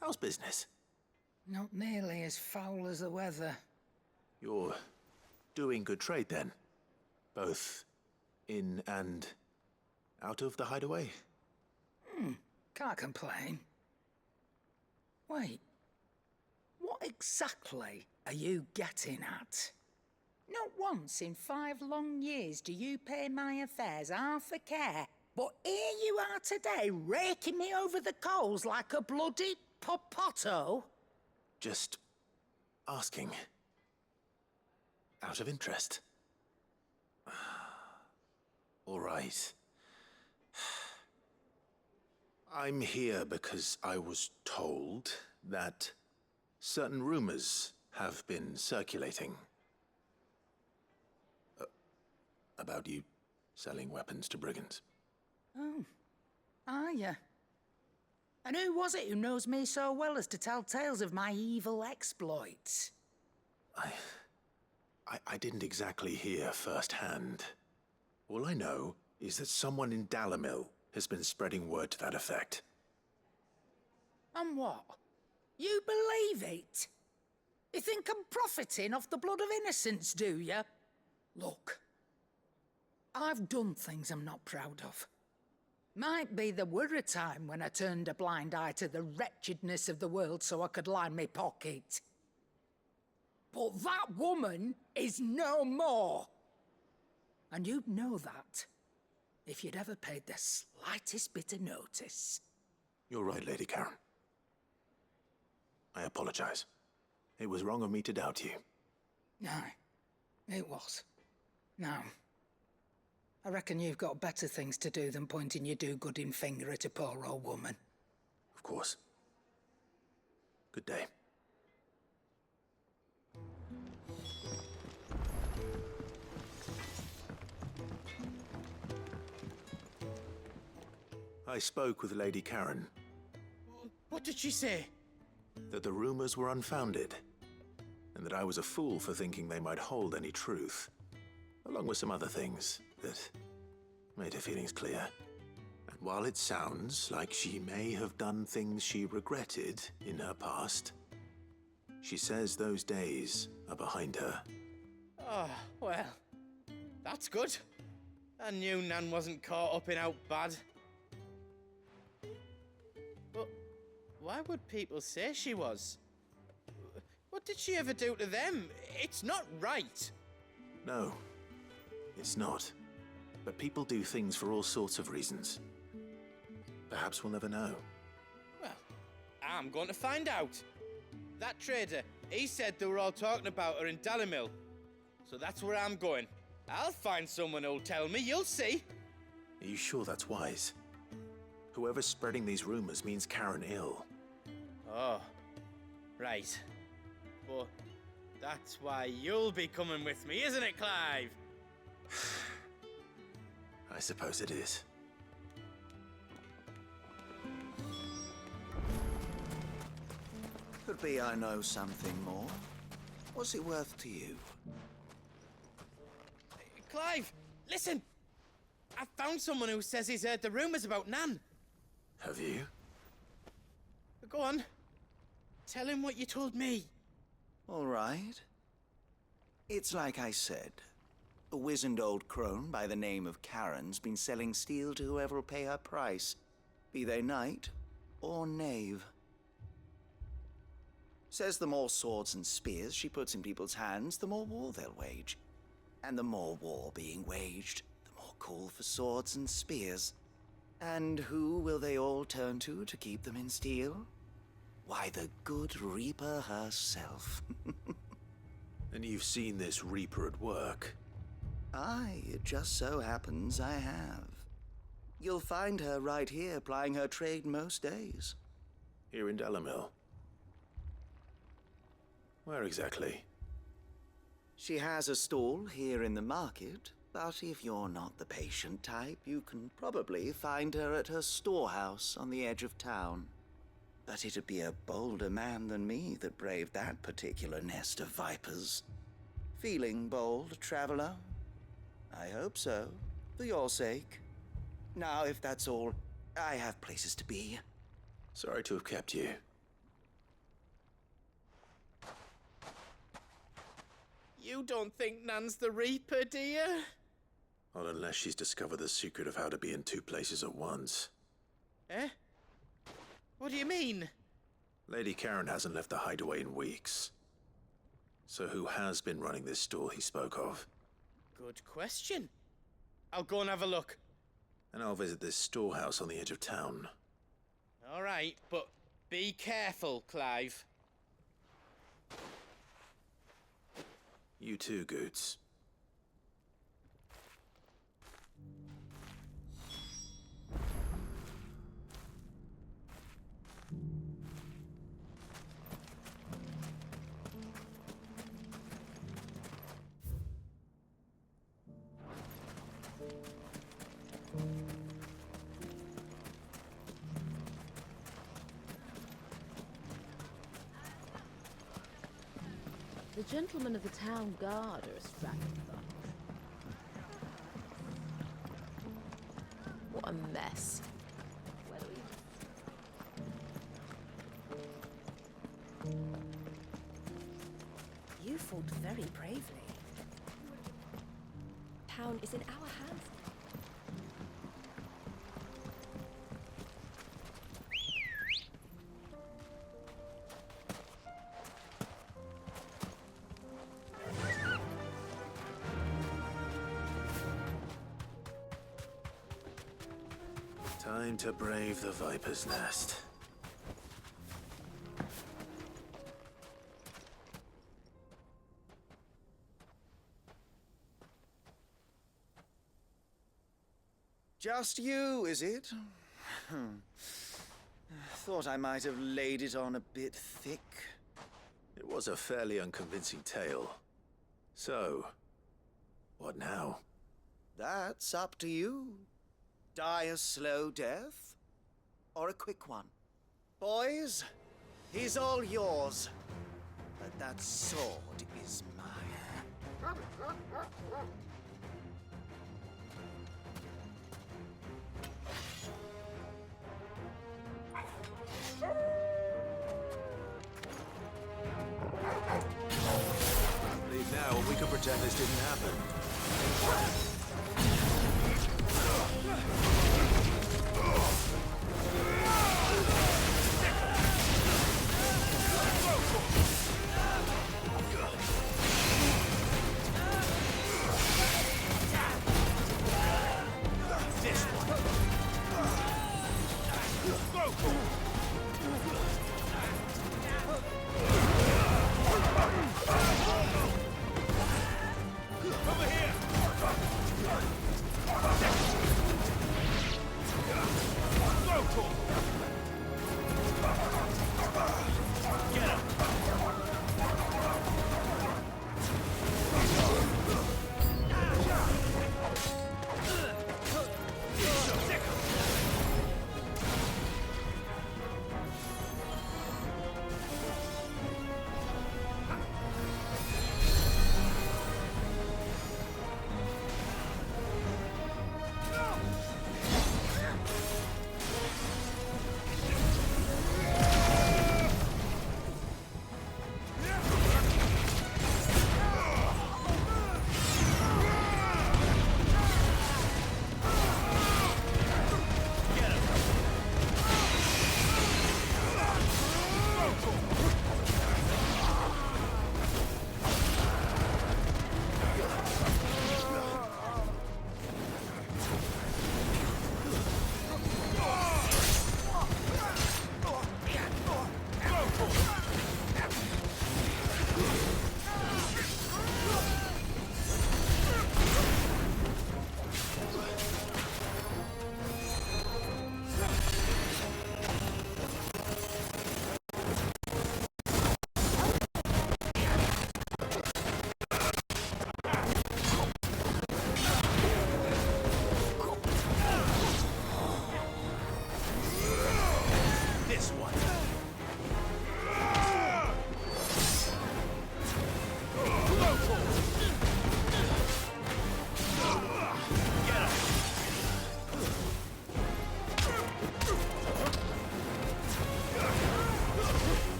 How's business? Not nearly as foul as the weather. You're doing good trade then? Both in and out of the hideaway? Can't complain. Wait. What exactly are you getting at? Not once in 5 long years do you pay my affairs half a care, but here you are today, raking me over the coals like a bloody popoto? Just asking. Out of interest. All right. I'm here because I was told that certain rumors have been circulating. About you selling weapons to brigands. Oh, are you? And who was it who knows me so well as to tell tales of my evil exploits? I didn't exactly hear firsthand. All I know is that someone in Dalimil has been spreading word to that effect. And what? You believe it? You think I'm profiting off the blood of innocents, do you? Look, I've done things I'm not proud of. Might be there were a time when I turned a blind eye to the wretchedness of the world so I could line my pocket. But that woman is no more. And you'd know that if you'd ever paid the slightest bit of notice. You're right, Lady Karen. I apologize. It was wrong of me to doubt you. Aye, it was. Now, I reckon you've got better things to do than pointing your do-gooding finger at a poor old woman. Of course. Good day. I spoke with Lady Karen. What did she say? That the rumors were unfounded, and that I was a fool for thinking they might hold any truth, along with some other things that made her feelings clear. And while it sounds like she may have done things she regretted in her past, she says those days are behind her. Oh, well, that's good. I knew Nan wasn't caught up in out bad. But why would people say she was? What did she ever do to them? It's not right. No, it's not. But people do things for all sorts of reasons. Perhaps we'll never know. Well, I'm going to find out. That trader, he said they were all talking about her in Dalimil. So that's where I'm going. I'll find someone who'll tell me, you'll see. Are you sure that's wise? Whoever's spreading these rumors means Karen ill. Oh, right. But that's why you'll be coming with me, isn't it, Clive? I suppose it is. Could be I know something more. What's it worth to you? Clive, listen! I found someone who says he's heard the rumors about Nan. Have you? Go on. Tell him what you told me. All right. It's like I said. A wizened old crone by the name of Karen's been selling steel to whoever will pay her price, be they knight or knave. Says the more swords and spears she puts in people's hands, the more war they'll wage. And the more war being waged, the more call for swords and spears. And who will they all turn to keep them in steel? Why, the good Reaper herself. And you've seen this Reaper at work? Aye, it just so happens I have. You'll find her right here plying her trade most days. Here in Dalimil? Where exactly? She has a stall here in the market, but if you're not the patient type, you can probably find her at her storehouse on the edge of town. But it'd be a bolder man than me that braved that particular nest of vipers. Feeling bold, traveler? I hope so, for your sake. Now, if that's all, I have places to be. Sorry to have kept you. You don't think Nan's the Reaper, do you? Not unless she's discovered the secret of how to be in two places at once. Eh? What do you mean? Lady Karen hasn't left the hideaway in weeks. So who has been running this stall he spoke of? Good question. I'll go and have a look. And I'll visit this storehouse on the edge of town. All right, but be careful, Clive. You too, Goots. The gentlemen of the town guard are a strapping bunch. What a mess. You fought very bravely. Town is in our hands. Time to brave the Viper's Nest. Just you, is it? Thought I might have laid it on a bit thick. It was a fairly unconvincing tale. So, what now? That's up to you. Die a slow death, or a quick one. Boys, he's all yours. But that sword is mine. Leave now, and we can pretend this didn't happen. Over here!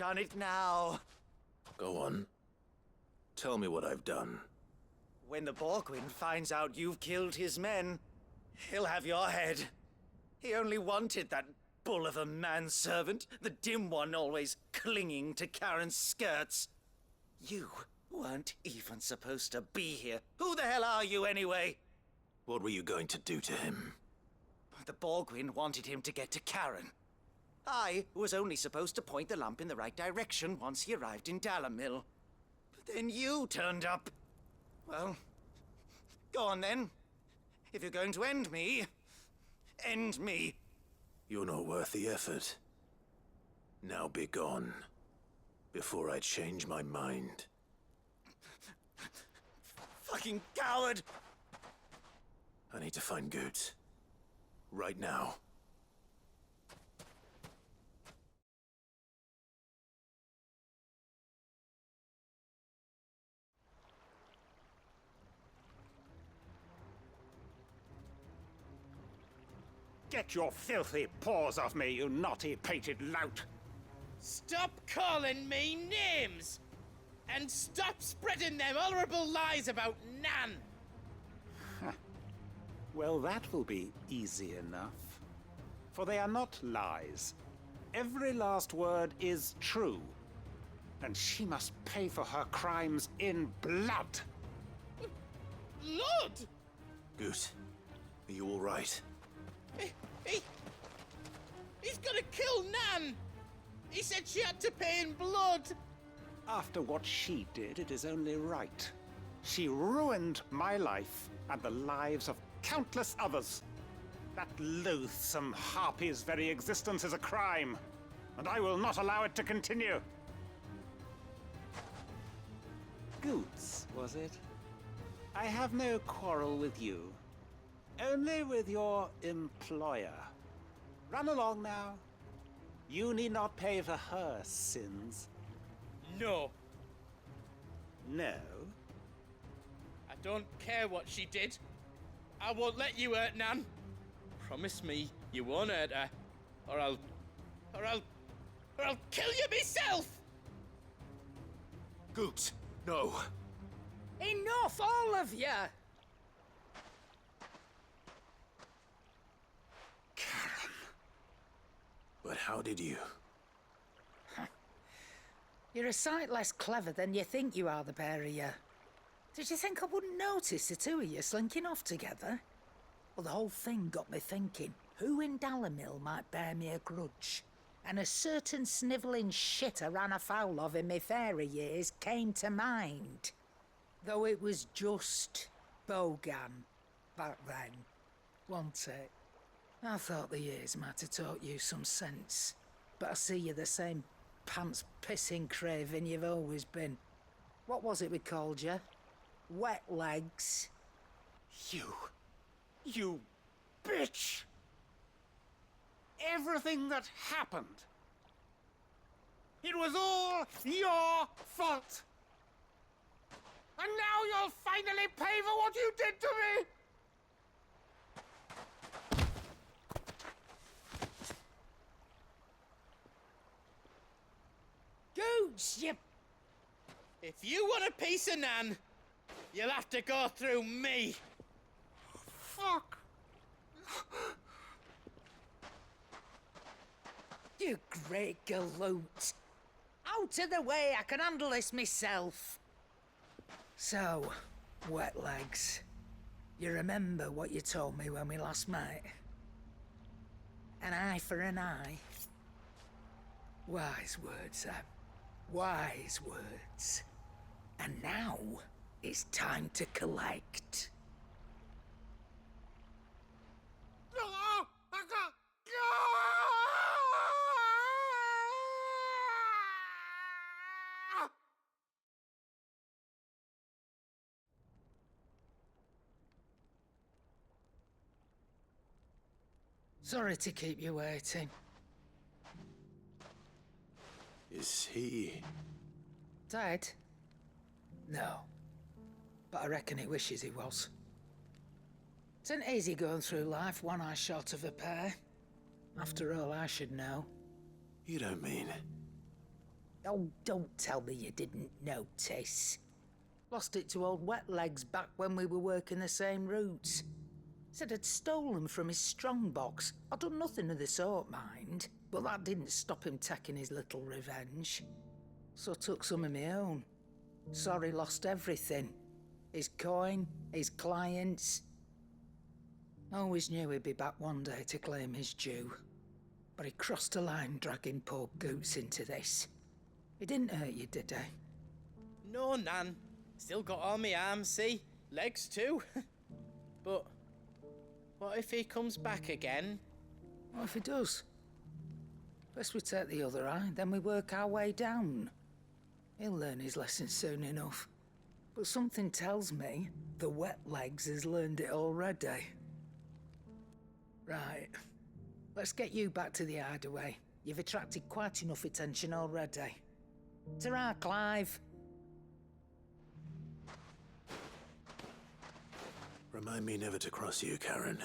done it now. Go on. Tell me what I've done. When the Borgwyn finds out you've killed his men, he'll have your head. He only wanted that bull of a manservant, the dim one always clinging to Karen's skirts. You weren't even supposed to be here. Who the hell are you anyway? What were you going to do to him? The Borgwyn wanted him to get to Karen. I was only supposed to point the lamp in the right direction once he arrived in Dalamil. But then you turned up. Well, go on then. If you're going to end me, end me. You're not worth the effort. Now be gone, before I change my mind. Fucking coward! I need to find Goods. Right now. Get your filthy paws off me, you naughty-pated lout! Stop calling me names! And stop spreading them horrible lies about Nan! Well, that will be easy enough. For they are not lies. Every last word is true. And she must pay for her crimes in blood. Blood? Goose, are you all right? He's gonna kill Nan! He said she had to pay in blood! After what she did, it is only right. She ruined my life and the lives of countless others. That loathsome harpy's very existence is a crime, and I will not allow it to continue. Goods, was it? I have no quarrel with you. Only with your employer. Run along now. You need not pay for her sins. No. No? I don't care what she did. I won't let you hurt Nan. Promise me you won't hurt her, or I'll kill you myself! Goots, no. Enough, all of you! But how did you? You're a sight less clever than you think you are, the pair of you. Did you think I wouldn't notice the two of you slinking off together? Well, the whole thing got me thinking, who in Dalamil might bear me a grudge? And a certain snivelling shit I ran afoul of in my fairy years came to mind. Though it was just Bogan back then, wasn't it? I thought the years might have taught you some sense, but I see you're the same pants-pissing craven you've always been. What was it we called you? Wet legs? You bitch! Everything that happened, it was all your fault! And now you'll finally pay for what you did to me! Gooch, you... If you want a piece of Nan, you'll have to go through me. Fuck! You great galoot. Out of the way, I can handle this myself. So, wet legs, you remember what you told me when we last met? An eye for an eye. Wise words, Sam. Wise words. And now, it's time to collect. Sorry to keep you waiting. Is he... Dead? No. But I reckon he wishes he was. It isn't easy going through life one eye short of a pair. After all, I should know. You don't mean... Oh, don't tell me you didn't notice. Lost it to old Wet Legs back when we were working the same routes. Said I'd stolen from his strongbox. I'd done nothing of the sort, mind, but that didn't stop him taking his little revenge. So I took some of my own. Sorry, lost everything. His coin, his clients. Always knew he'd be back one day to claim his due. But he crossed a line dragging poor Goots into this. He didn't hurt you, did he? No, Nan. Still got all my arms, see? Legs too. But what if he comes back again? What if he does? First we take the other eye, then we work our way down. He'll learn his lesson soon enough. But something tells me the Wet Legs has learned it already. Right. Let's get you back to the hideaway. You've attracted quite enough attention already. Ta-ra, Clive. Remind me never to cross you, Karen.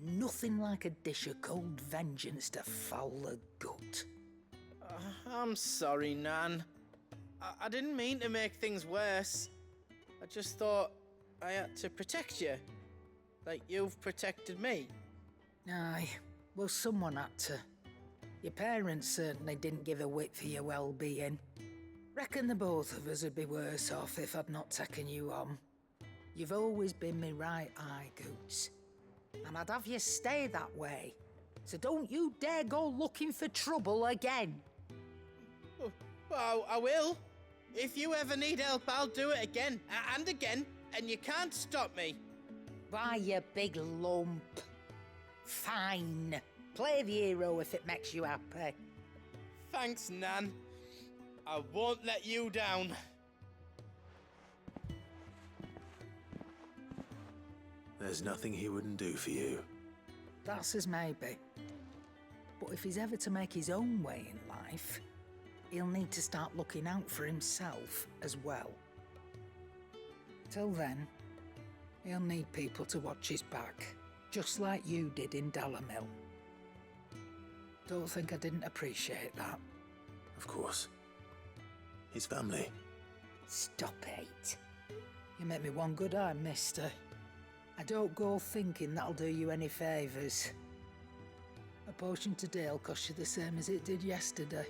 Nothing like a dish of cold vengeance to foul the gut. I'm sorry, Nan. I didn't mean to make things worse. I just thought I had to protect you. Like you've protected me. Aye, well, someone had to. Your parents certainly didn't give a whit for your well-being. Reckon the both of us would be worse off if I'd not taken you on. You've always been me right eye, Goots. And I'd have you stay that way. So don't you dare go looking for trouble again. Well, I will. If you ever need help, I'll do it again and again, and you can't stop me. Why, you big lump. Fine. Play the hero if it makes you happy. Thanks, Nan. I won't let you down. There's nothing he wouldn't do for you. That's as maybe. But if he's ever to make his own way in life, he'll need to start looking out for himself as well. Till then, he'll need people to watch his back, just like you did in Dalamil. Don't think I didn't appreciate that. Of course. His family. Stop it. You make me one good eye, mister. I don't go thinking that'll do you any favours. A potion today will cost you the same as it did yesterday.